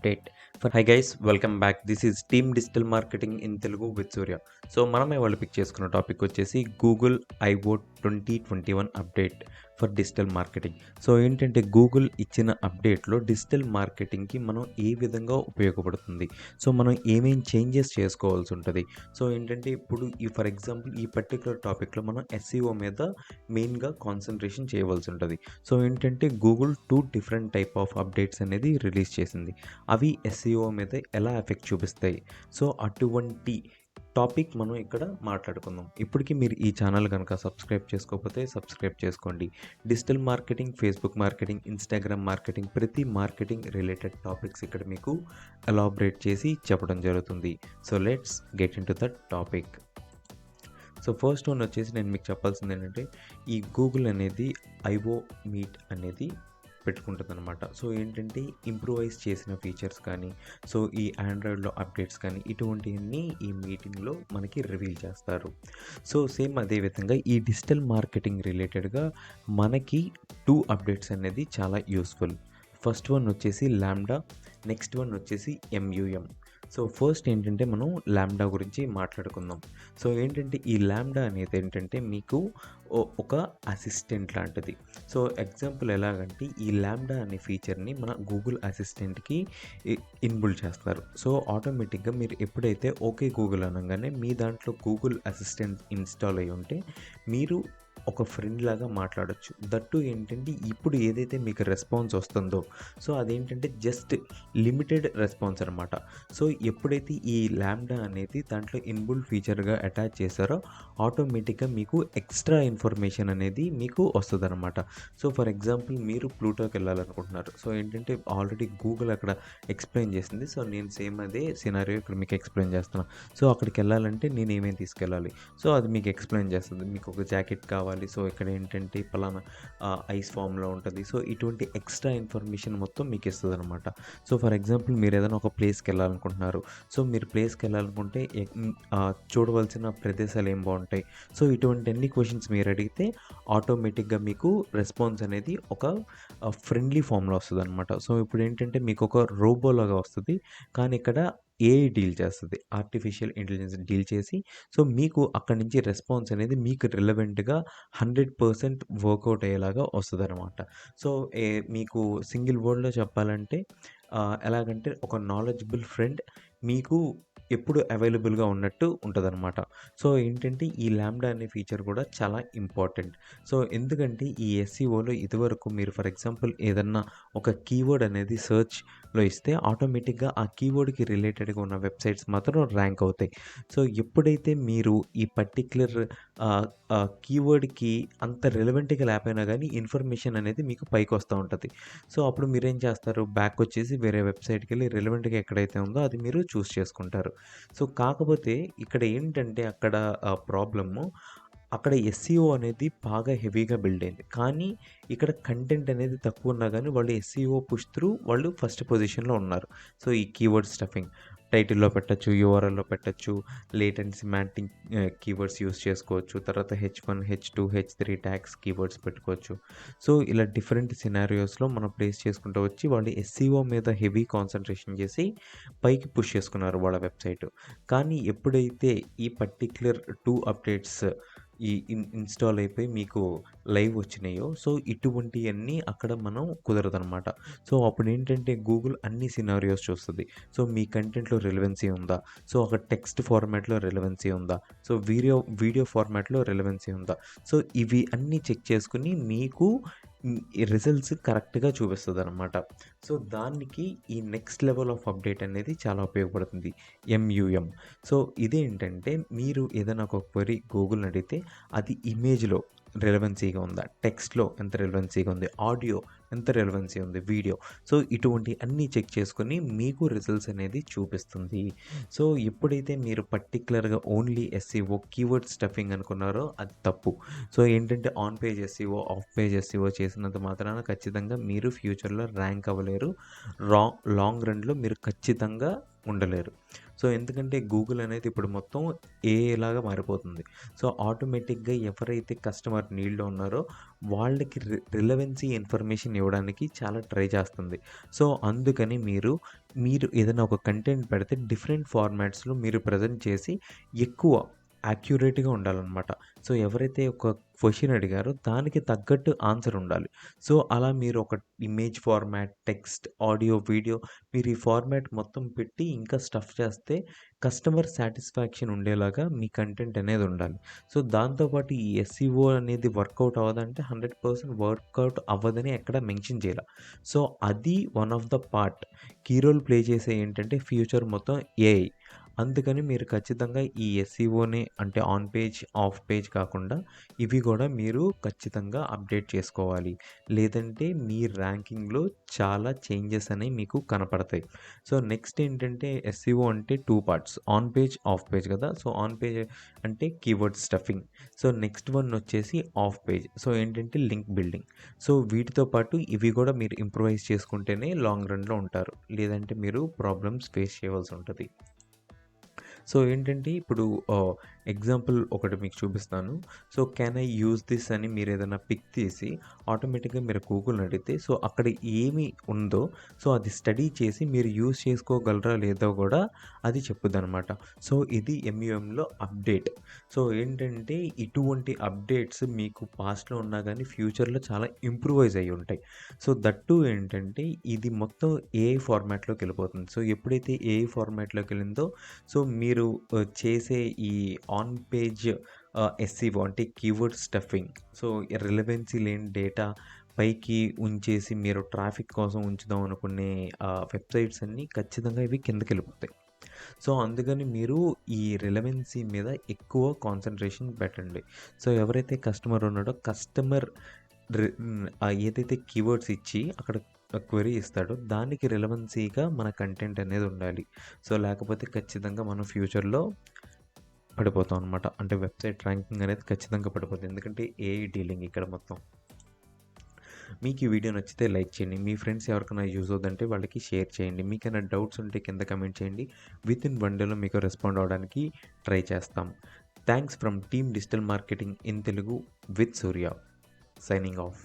update. Hi guys, welcome back. This is Team Digital Marketing in Telugu with Surya. So మనమే వాళ్ళు pick చేసుకున్న topic వచ్చేసి Google IO 2021 update for digital marketing. So ఏంటంటే Google ఇచ్చిన అప్డేట్లో digital మార్కెటింగ్కి మనం ఏ విధంగా ఉపయోగపడుతుంది, సో మనం ఏమేం చేంజెస్ చేసుకోవాల్సి ఉంటుంది. సో ఏంటంటే ఇప్పుడు ఫర్ ఎగ్జాంపుల్ ఈ పర్టికులర్ టాపిక్లో మనం ఎస్ఈఓ మీద మెయిన్గా కాన్సన్ట్రేషన్ చేయవలసి ఉంటుంది. సో ఏంటంటే Google 2 different type of updates అనేది రిలీజ్ చేసింది. అవి ఎస్ఈఓ మీద ఎలా ఎఫెక్ట్ చూపిస్తాయి, సో అటువంటి టాపిక్ మనం ఇక్కడ మాట్లాడుకుందాం. ఇప్పటికీ మీరు ఈ ఛానల్ కనుక సబ్స్క్రైబ్ చేసుకోకపోతే సబ్స్క్రైబ్ చేసుకోండి. Digital marketing, Facebook marketing, Instagram marketing, ప్రతి మార్కెటింగ్ రిలేటెడ్ టాపిక్స్ ఇక్కడ మీకు ఎలాబరేట్ చేసి చెప్పడం జరుగుతుంది. So let's get in to the topic. So first one వచ్చేసి నేను మీకు చెప్పాల్సింది ఏంటంటే ఈ గూగుల్ అనేది ఐఓ మీట్ అనేది పెట్టుకుంటుంది అనమాట. సో ఏంటంటే ఇంప్రూవైజ్ చేసిన ఫీచర్స్ కానీ, సో ఈ ఆండ్రాయిడ్లో అప్డేట్స్ కానీ ఇటువంటివన్నీ ఈ మీటింగ్లో మనకి రివీల్ చేస్తారు. సో సేమ్ అదేవిధంగా ఈ డిజిటల్ మార్కెటింగ్ రిలేటెడ్గా మనకి 2 అప్డేట్స్ అనేది చాలా యూస్ఫుల్. ఫస్ట్ వన్ వచ్చేసి ల్యాండా, నెక్స్ట్ వన్ వచ్చేసి ఎంయూఎం. సో ఫస్ట్ ఏంటంటే మనం ల్యాండా గురించి మాట్లాడుకుందాం. సో ఏంటంటే ఈ ల్యాండా అనేది ఏంటంటే మీకు ఒక అసిస్టెంట్ లాంటిది. సో ఎగ్జాంపుల్ ఎలాగంటే ఈ ల్యాండా అనే ఫీచర్ని మన గూగుల్ అసిస్టెంట్కి ఇన్బుల్డ్ చేస్తారు. సో ఆటోమేటిక్గా మీరు ఎప్పుడైతే ఓకే గూగుల్ అనగానే మీ దాంట్లో గూగుల్ అసిస్టెంట్ ఇన్స్టాల్ అయ్యి ఉంటే మీరు ఒక ఫ్రెండ్ లాగా మాట్లాడొచ్చు. దట్టు ఏంటంటే ఇప్పుడు ఏదైతే మీకు రెస్పాన్స్ వస్తుందో సో అదేంటంటే జస్ట్ లిమిటెడ్ రెస్పాన్స్ అనమాట. సో ఎప్పుడైతే ఈ ల్యాండా అనేది దాంట్లో ఇన్బుల్డ్ ఫీచర్గా అటాచ్ చేశారో ఆటోమేటిక్గా మీకు ఎక్స్ట్రా ఇన్ఫర్మేషన్ అనేది మీకు వస్తుంది అనమాట. సో ఫర్ ఎగ్జాంపుల్ మీరు ప్లూటోకి వెళ్ళాలనుకుంటున్నారు. సో ఏంటంటే ఆల్రెడీ గూగుల్ అక్కడ ఎక్స్ప్లెయిన్ చేసింది. సో నేను సేమ్ అదే సినారియో ఇక్కడ మీకు ఎక్స్ప్లెయిన్ చేస్తున్నాను. సో అక్కడికి వెళ్ళాలంటే నేను ఏమేమి తీసుకెళ్ళాలి, సో అది మీకు ఎక్స్ప్లెయిన్ చేస్తుంది. మీకు ఒక జాకెట్ కావాలి, సో ఇక్కడ ఏంటంటే పలానా ఐస్ ఫామ్లో ఉంటుంది. సో ఇటువంటి ఎక్స్ట్రా ఇన్ఫర్మేషన్ మొత్తం మీకు ఇస్తుంది అనమాట. సో ఫర్ ఎగ్జాంపుల్ మీరు ఏదైనా ఒక ప్లేస్కి వెళ్ళాలనుకుంటున్నారు. సో మీరు ప్లేస్కి వెళ్ళాలనుకుంటే చూడవలసిన ప్రదేశాలు ఏం బాగుంటాయి, సో ఇటువంటి అన్ని క్వశ్చన్స్ మీరు అడిగితే ఆటోమేటిక్గా మీకు రెస్పాన్స్ అనేది ఒక ఫ్రెండ్లీ ఫామ్లో వస్తుంది అనమాట. సో ఇప్పుడు ఏంటంటే మీకు ఒక రోబోలాగా వస్తుంది, కానీ ఇక్కడ ఏఐ డీల్ చేస్తుంది, ఆర్టిఫిషియల్ ఇంటెలిజెన్స్ డీల్ చేసి సో మీకు అక్కడి నుంచి రెస్పాన్స్ అనేది మీకు రిలవెంట్గా 100% వర్కౌట్ అయ్యేలాగా వస్తుంది అనమాట. సో మీకు సింగిల్ వర్డ్లో చెప్పాలంటే ఎలాగంటే ఒక నాలెడ్జబుల్ ఫ్రెండ్ మీకు ఎప్పుడు అవైలబుల్గా ఉన్నట్టు ఉంటుందన్నమాట. సో ఏంటంటే ఈ ల్యాండా అనే ఫీచర్ కూడా చాలా ఇంపార్టెంట్. సో ఎందుకంటే ఈ ఎస్ఈఓలో ఇదివరకు మీరు ఫర్ ఎగ్జాంపుల్ ఏదన్నా ఒక కీవర్డ్ అనేది సర్చ్లో ఇస్తే ఆటోమేటిక్గా ఆ కీవర్డ్కి రిలేటెడ్గా ఉన్న వెబ్సైట్స్ మాత్రం ర్యాంక్ అవుతాయి. సో ఎప్పుడైతే మీరు ఈ పర్టిక్యులర్ కీవర్డ్కి అంత రిలవెంట్గా లేకపోయినా కానీ ఇన్ఫర్మేషన్ అనేది మీకు పైకి వస్తూ ఉంటుంది. సో అప్పుడు మీరేం చేస్తారు, బ్యాక్ వచ్చేసి వేరే వెబ్సైట్కి వెళ్ళి రిలవెంట్గా ఎక్కడైతే ఉందో అది మీరు చూస్ చేసుకుంటారు. సో కాకపోతే ఇక్కడ ఏంటంటే అక్కడ ప్రాబ్లము అక్కడ ఎస్ఈఓ అనేది బాగా హెవీగా బిల్డ్ అయింది, కానీ ఇక్కడ కంటెంట్ అనేది తక్కువ ఉన్నా కానీ వాళ్ళు ఎస్ఈఓ పుష్ త్రూ వాళ్ళు ఫస్ట్ పొజిషన్లో ఉన్నారు. సో ఈ కీవర్డ్ స్టఫింగ్ టైటిల్లో పెట్టచ్చు, యూఆర్ఎల్లో పెట్టచ్చు, లేటెంట్ సిమాంటిక్ కీవర్డ్స్ యూస్ చేసుకోవచ్చు, తర్వాత H1, H2, H3 tags keywords పెట్టుకోవచ్చు. సో ఇలా డిఫరెంట్ సినారియోస్లో మనం ప్లేస్ చేసుకుంటూ వచ్చి వాళ్ళు ఎస్ఈఓ మీద హెవీ కాన్సన్ట్రేషన్ చేసి పైకి పుష్ చేసుకున్నారు వాళ్ళ వెబ్సైట్. కానీ ఎప్పుడైతే ఈ పర్టిక్యులర్ 2 అప్డేట్స్ ఈ ఇన్స్టాల్ అయిపోయి మీకు లైవ్ వచ్చినాయో సో ఇటువంటివన్నీ అక్కడ మనం కుదరదనమాట. సో అప్పుడు ఏంటంటే గూగుల్ అన్ని సినారియోస్ చూస్తుంది. సో మీ కంటెంట్లో రిలవెన్సీ ఉందా, సో ఒక టెక్స్ట్ ఫార్మాట్లో రిలవెన్సీ ఉందా, సో వీడియో ఫార్మాట్లో రిలవెన్సీ ఉందా, సో ఇవి అన్నీ చెక్ చేసుకుని మీకు ఈ రిజల్ట్స్ కరెక్ట్గా చూపిస్తుంది అనమాట. సో దానికి ఈ నెక్స్ట్ లెవెల్ ఆఫ్ అప్డేట్ అనేది చాలా ఉపయోగపడుతుంది, ఎంయూఎం. సో ఇదేంటంటే మీరు ఏదైనా ఒక క్వరీ గూగుల్ని అడిగితే అది ఇమేజ్లో రెలవెన్సీగా ఉందా, టెక్స్ట్లో ఎంత రెలవెన్సీగా ఉంది, ఆడియో ఎంత రెలవెన్సీ ఉంది, వీడియో, సో ఇటువంటి అన్నీ చెక్ చేసుకొని మీకు రిజల్ట్స్ అనేది చూపిస్తుంది. సో ఎప్పుడైతే మీరు పర్టికులర్గా ఓన్లీ ఎస్ఈఓ కీవర్డ్ స్టఫింగ్ అనుకున్నారో అది తప్పు. సో ఏంటంటే on page SEO, of page SEO చేసినంత మాత్రాన ఖచ్చితంగా మీరు ఫ్యూచర్లో ర్యాంక్ అవ్వలేరు, లాంగ్ రన్లో మీరు ఖచ్చితంగా ఉండలేరు. సో, ఎందుకంటే గూగుల్ అనేది ఇప్పుడు మొత్తం ఏఐలాగా మారిపోతుంది. సో, ఆటోమేటిక్‌గా ఎవరైతే కస్టమర్ నీడ్‌లో ఉన్నారో వాళ్ళకి రిలవెన్సీ ఇన్ఫర్మేషన్ ఇవ్వడానికి చాలా ట్రై చేస్తుంది. సో, అందుకని మీరు ఏదైనా ఒక కంటెంట్ పెడితే డిఫరెంట్ ఫార్మాట్స్‌లో మీరు ప్రెజెంట్ చేసి ఎక్కువ యాక్యురేట్‌గా ఉండాలనమాట. సో, ఎవరైతే ఒక క్వెషన్ అడిగారో దానికి తగ్గట్టు ఆన్సర్ ఉండాలి. సో, అలా మీరు ఒక image format, text, audio, video మీరు ఈ ఫార్మాట్ మొత్తం పెట్టి ఇంకా స్టఫ్ చేస్తే కస్టమర్ సాటిస్ఫాక్షన్ ఉండేలాగా మీ కంటెంట్ అనేది ఉండాలి. సో, దాంతో పాటు ఈ ఎస్‌ఈఓ అనేది వర్కౌట్ అవ్వదంటే 100% వర్కౌట్ అవ్వదని ఎక్కడ మెన్షన్ చేయల. సో, అది one of the part. Key role play చేసే ఏంటంటే ఫ్యూచర్ మొత్తం ఏఐ. అందుకని మీరు ఖచ్చితంగా ఈ ఎస్‌ఈఓని అంటే ఆన్ పేజ్, ఆఫ్ పేజ్ కాకుండా ఇవి గూడా మీరు ఖచ్చితంగా అప్డేట్ చేసుకోవాలి. లేదంటే మీ ర్యాంకింగ్‌లో చాలా చేంజెస్ అనేవి మీకు కనపడతాయి. సో, నెక్స్ట్ ఏంటంటే ఎస్‌ఈఓ అంటే 2 parts. On page, of page కదా! సో, ఆన్ పేజ్ అంటే keyword stuffing. So, next one వచ్చేసి ఆఫ్ పేజ్. సో, ఏంటంటే లింక్ బిల్డింగ్. సో, వీటితో పాటు ఇవి గూడా మీరు ఇంప్రూవైజ్ చేసుకుంటేనే లాంగ్ రన్‌లో ఉంటారు. లేదంటే మీరు ప్రాబ్లమ్స్ ఫేస్ చేయవలసి ఉంటది. సో, ఏంటంటే ఇప్పుడు ఎగ్జాంపుల్ ఒకటి మీకు చూపిస్తాను. So, can I use this అని మీరేదైనా పిక్ తీసి ఆటోమేటిక్‌గా మీరు గూగుల్‌ని అడిగితే సో, అక్కడ ఏమి ఉందో సో, అది స్టడీ చేసి మీరు యూజ్ చేసుకోగలరా లేదో గూడా అది చెప్పుద్దనమాట. సో, ఇది ఎంయూఎంలో అప్డేట్. సో, ఏంటంటే ఇటువంటి అప్డేట్స్ మీకు పాస్ట్‌లో ఉన్నా గానీ ఫ్యూచర్‌లో చాలా ఇంప్రూవైజ్ అయ్యుంటాయి. సో, దట్ టూ ఏంటంటే ఇది మొత్తం ఏఐ ఫార్మాట్‌లోకెళ్ళిపోతుంది. సో, ఎప్పుడైతే ఏఐ ఫార్మాట్‌లోకెళ్ళిందో సో, మీరు చేసే ఈ ఆన్ పేజ్ ఎస్‌ఈఓ అంటే కీవర్డ్ స్టఫింగ్. సో, రిలవెన్సీ లేని డేటా పైకి ఉంచేసి మీరు ట్రాఫిక్ కోసం ఉంచుదాం అనుకునే వెబ్‌సైట్స్ అన్నీ ఖచ్చితంగా ఇవి కిందకెళ్ళిపోతాయి. సో, అందుకని మీరు ఈ రిలవెన్సీ మీద ఎక్కువ కాన్సంట్రేషన్ పెట్టండి. సో, ఎవరైతే కస్టమర్ ఉన్నాడో ఏదైతే కీవర్డ్స్ ఇచ్చి అక్కడ క్వెరీ ఇస్తాడో దానికి రిలవెన్సీగా మన కంటెంట్ అనేది ఉండాలి. సో, లేకపోతే ఖచ్చితంగా మనం ఫ్యూచర్‌లో పడిపోతాం అనమాట. అంటే వెబ్‌సైట్ ర్యాంకింగ్ అనేది ఖచ్చితంగా పడిపోద్ది. ఎందుకంటే ఏఐ డీలింగ్ ఇక్కడ మొత్తం. మీకు ఈ వీడియో నచ్చితే లైక్ చేయండి. మీ ఫ్రెండ్స్ ఎవరికైనా యూజ్ అవుద్దంటే వాళ్ళకి షేర్ చేయండి. మీకేమైనా డౌట్స్ ఉంటే కింద కామెంట్ చేయండి. వితిన్ 1 డేలో మీకు రెస్పాండ్ అవ్వడానికి ట్రై చేస్తాం. Thanks from team digital marketing in Telugu with Surya. Signing off.